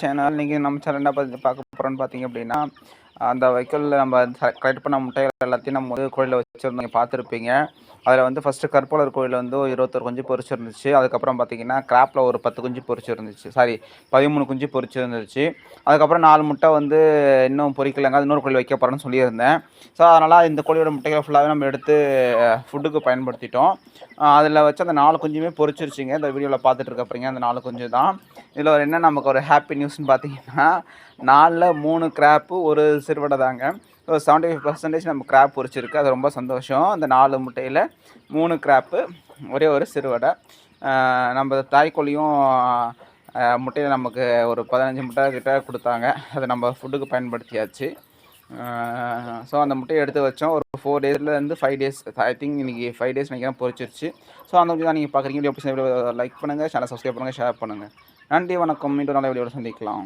Channel நீங்கள் நம்ம channel என்ன பார்க்க போகிறோன்னு பார்த்தீங்க அப்படின்னா, அந்த வைக்கோல்ல நம்ம கலெக்ட் பண்ண முட்டைகள் எல்லாத்தையும் நம்ம வந்து கோழில வச்சுருந்தோம், நீங்கள் பார்த்துருப்பீங்க. அதில் வந்து ஃபஸ்ட்டு கருப்பாளர் கோழில வந்து 21 குஞ்சு பொரிச்சிருந்துச்சு. அதுக்கப்புறம் பார்த்தீங்கன்னா, கிராப்பில் ஒரு 10 குஞ்சு பொரிச்சிருந்துச்சு. சாரி 13 குஞ்சு பொரிச்சிருந்துச்சு. அதுக்கப்புறம் 4 முட்டை வந்து இன்னும் பொரிக்கலங்க. அது இன்னொரு கோழி வைக்க போகிறேன்னு சொல்லியிருந்தேன். ஸோ அதனால் இந்த கோழியோட முட்டைகளை ஃபுல்லாகவே நம்ம எடுத்து ஃபுட்டுக்கு பயன்படுத்திட்டோம். அதில் வச்சு அந்த 4 குஞ்சுமே பொரிச்சிருச்சுங்க. இந்த வீடியோவில் பார்த்துட்டு இருக்க அந்த 4 குஞ்சு தான். இதில் ஒரு என்ன நமக்கு ஒரு ஹாப்பி நியூஸ்ன்னு பார்த்தீங்கன்னா, 4ல் 3 கிராப்பு, 1 சிறுவடை தாங்க. ஸோ 75% நம்ம கிராப் பொரிச்சிருக்கு. அது ரொம்ப சந்தோஷம். அந்த 4 முட்டையில் 3 கிராப்பு, ஒரே ஒரு சிறுவடை. நம்ம தாய்க்கோழியும் முட்டையை நமக்கு ஒரு 15 முட்டை கிட்ட கொடுத்தாங்க. அதை நம்ம ஃபுட்டுக்கு பயன்படுத்தியாச்சு. ஸோ அந்த முட்டையை எடுத்து வச்சோம். ஒரு 4 டேஸ்லேருந்து 5 டேஸ், ஐ திங்க் இன்றைக்கி 5 டேஸ் நினைக்கிறேன் பொரிச்சிருச்சு. ஸோ அந்த வீடியோ தான் நீங்கள் பார்க்குறீங்க. வீடியோ லைக் பண்ணுங்கள், சேனல் சப்ஸ்கிரைப் பண்ணுங்கள், ஷேர் பண்ணுங்கள். நன்றி, வணக்கம். மீண்டும் நல்ல வீடியோவில் சந்திக்கலாம்.